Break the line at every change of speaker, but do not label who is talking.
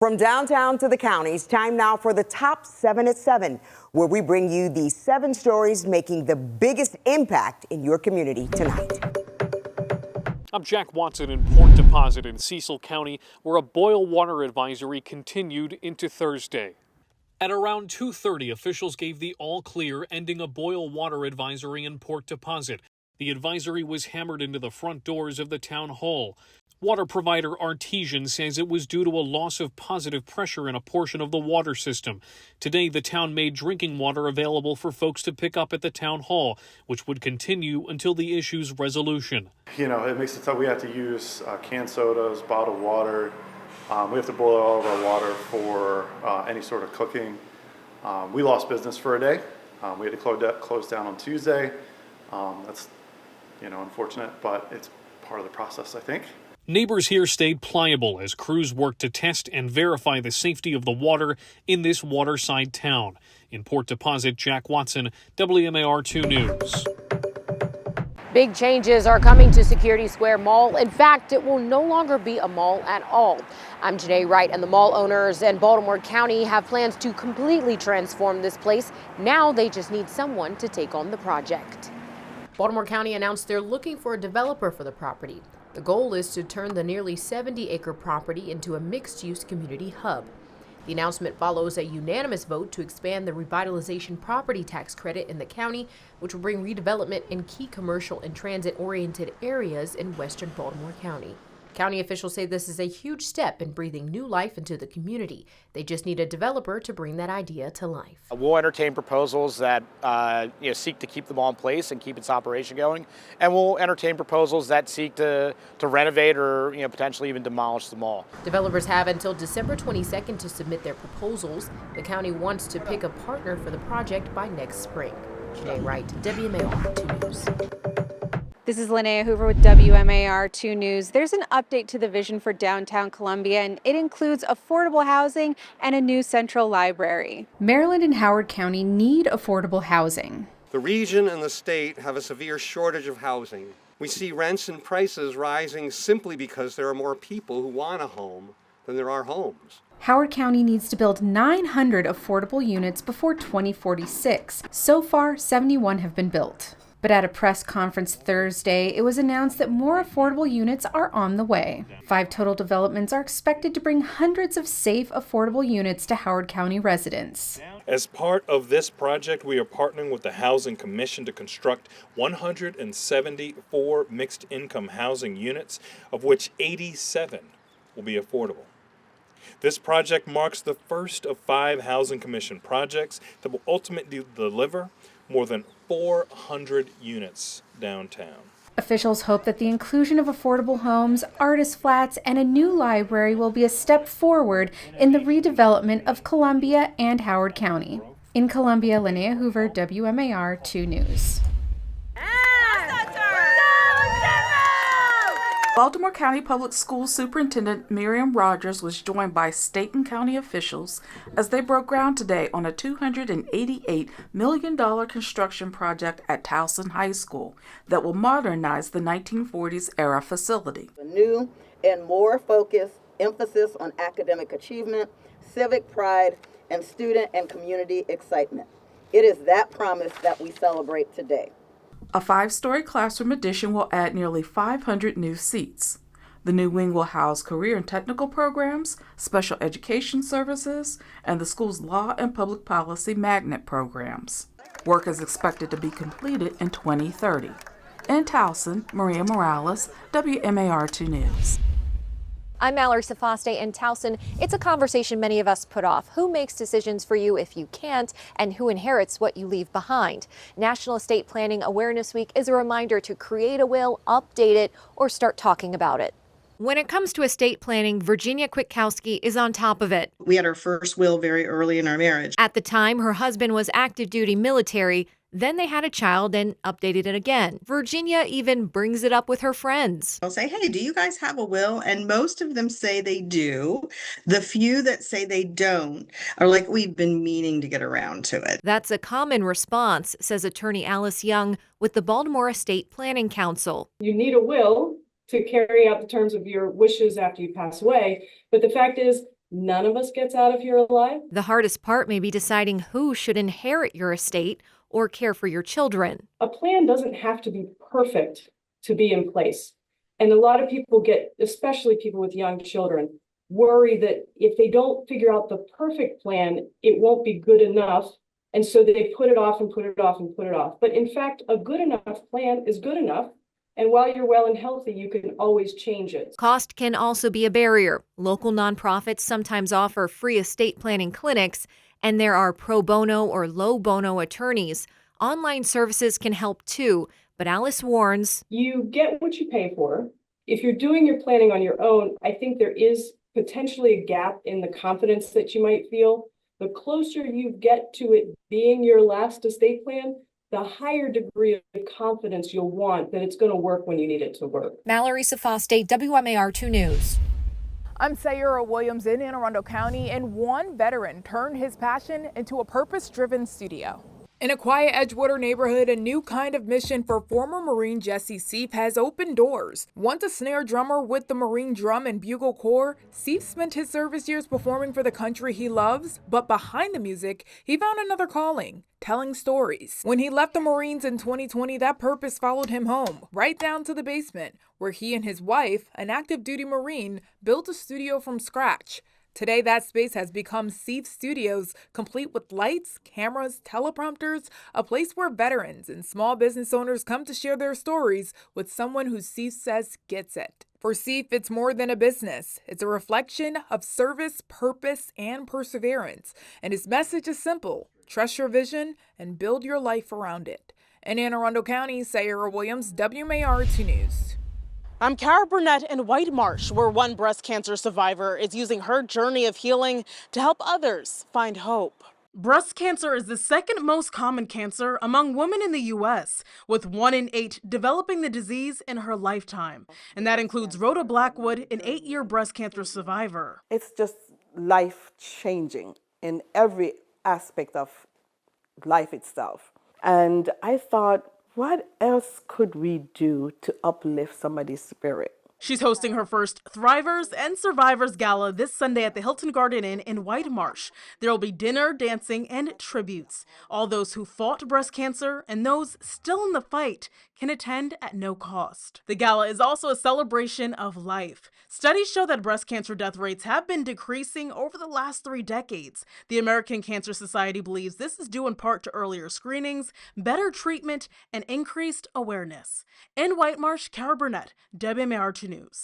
From downtown to the counties, time now for the top 7 at 7, where we bring you the 7 stories making the biggest impact in your community tonight.
I'm Jack Watson in Port Deposit in Cecil County, where a boil water advisory continued into Thursday. At around 2:30, officials gave the all clear, ending a boil water advisory in Port Deposit. The advisory was hammered into the front doors of the town hall. Water provider Artesian says it was due to a loss of positive pressure in a portion of the water system. Today, the town made drinking water available for folks to pick up at the town hall, which would continue until the issue's resolution.
It makes it tough. We have to use canned sodas, bottled water. We have to boil all of our water for any sort of cooking. We lost business for a day. We had to close down on Tuesday. That's, unfortunate, but it's part of the process, I think.
Neighbors here stayed pliable as crews worked to test and verify the safety of the water in this waterside town. In Port Deposit, Jack Watson, WMAR-2 News.
Big changes are coming to Security Square Mall. In fact, it will no longer be a mall at all. I'm Janae Wright, and the mall owners in Baltimore County have plans to completely transform this place. Now they just need someone to take on the project. Baltimore County announced they're looking for a developer for the property. The goal is to turn the nearly 70-acre property into a mixed-use community hub. The announcement follows a unanimous vote to expand the revitalization property tax credit in the county, which will bring redevelopment in key commercial and transit-oriented areas in western Baltimore County. County officials say this is a huge step in breathing new life into the community. They just need a developer to bring that idea to life.
We'll entertain proposals that seek to keep the mall in place and keep its operation going, and we'll entertain proposals that seek to renovate or potentially even demolish the mall.
Developers have until December 22nd to submit their proposals. The county wants to pick a partner for the project by next spring. Janae Wright, WMAR-2 News.
This is Linnea Hoover with WMAR-2 News. There's an update to the vision for downtown Columbia, and it includes affordable housing and a new central library.
Maryland and Howard County need affordable housing.
The region and the state have a severe shortage of housing. We see rents and prices rising simply because there are more people who want a home than there are homes.
Howard County needs to build 900 affordable units before 2046. So far, 71 have been built. But at a press conference Thursday, it was announced that more affordable units are on the way. 5 total developments are expected to bring hundreds of safe, affordable units to Howard County residents.
As part of this project, we are partnering with the Housing Commission to construct 174 mixed-income housing units, of which 87 will be affordable. This project marks the first of 5 Housing Commission projects that will ultimately deliver more than 400 units downtown.
Officials hope that the inclusion of affordable homes, artist flats, and a new library will be a step forward in the redevelopment of Columbia and Howard County. In Columbia, Linnea Hoover, WMAR-2 News.
Baltimore County Public Schools Superintendent Miriam Rogers was joined by state and county officials as they broke ground today on a $288 million construction project at Towson High School that will modernize the 1940s-era facility.
A new and more focused emphasis on academic achievement, civic pride, and student and community excitement. It is that promise that we celebrate today.
A 5-story classroom addition will add nearly 500 new seats. The new wing will house career and technical programs, special education services, and the school's law and public policy magnet programs. Work is expected to be completed in 2030. In Towson, Maria Morales, WMAR-2 News.
I'm Mallory Safaste in Towson. It's a conversation many of us put off. Who makes decisions for you if you can't, and who inherits what you leave behind? National Estate Planning Awareness Week is a reminder to create a will, update it, or start talking about it. When it comes to estate planning, Virginia Kwiatkowski is on top of it.
We had our first will very early in our marriage.
At the time, her husband was active duty military. Then they had a child and updated it again. Virginia even brings it up with her friends.
I'll say, hey, do you guys have a will? And most of them say they do. The few that say they don't are like, we've been meaning to get around to it.
That's a common response, says attorney Alice Young with the Baltimore Estate Planning Council.
You need a will to carry out the terms of your wishes after you pass away. But the fact is, None of us gets out of here alive.
The hardest part may be deciding who should inherit your estate or care for your children.
A plan doesn't have to be perfect to be in place. And a lot of people get, especially people with young children, worry that if they don't figure out the perfect plan, it won't be good enough. And so they put it off and put it off and put it off. But in fact, a good enough plan is good enough. And while you're well and healthy, you can always change it.
Cost can also be a barrier. Local nonprofits sometimes offer free estate planning clinics, and there are pro bono or low bono attorneys. Online services can help too, but Alice warns,
you get what you pay for. If you're doing your planning on your own, I think there is potentially a gap in the confidence that you might feel. The closer you get to it being your last estate plan, the higher degree of confidence you'll want that it's going to work when you need it to work.
Mallory Safaste, WMAR-2 News.
I'm Sayura Williams in Anne Arundel County, and one veteran turned his passion into a purpose-driven studio. In a quiet Edgewater neighborhood, a new kind of mission for former Marine Jesse Seif has opened doors. Once a snare drummer with the Marine Drum and Bugle Corps, Seif spent his service years performing for the country he loves, but behind the music, he found another calling: telling stories. When he left the Marines in 2020, that purpose followed him home, right down to the basement, where he and his wife, an active duty Marine, built a studio from scratch. Today, that space has become Seif Studios, complete with lights, cameras, teleprompters, a place where veterans and small business owners come to share their stories with someone who Seif says gets it. For Seif, it's more than a business. It's a reflection of service, purpose, and perseverance. And his message is simple: trust your vision and build your life around it. In Anne Arundel County, Sayura Williams, WMAR-2 News.
I'm Cara Burnett in White Marsh, where one breast cancer survivor is using her journey of healing to help others find hope.
Breast cancer is the second most common cancer among women in the U.S., with 1 in 8 developing the disease in her lifetime. And that includes Rhoda Blackwood, an 8-year breast cancer survivor.
It's just life-changing in every aspect of life itself. And I thought, what else could we do to uplift somebody's spirit?
She's hosting her first Thrivers and Survivors Gala this Sunday at the Hilton Garden Inn in White Marsh. There will be dinner, dancing, and tributes. All those who fought breast cancer and those still in the fight can attend at no cost. The gala is also a celebration of life. Studies show that breast cancer death rates have been decreasing over the last 3 decades. The American Cancer Society believes this is due in part to earlier screenings, better treatment, and increased awareness. In White Marsh, Cara Burnett, WMAR-2 News.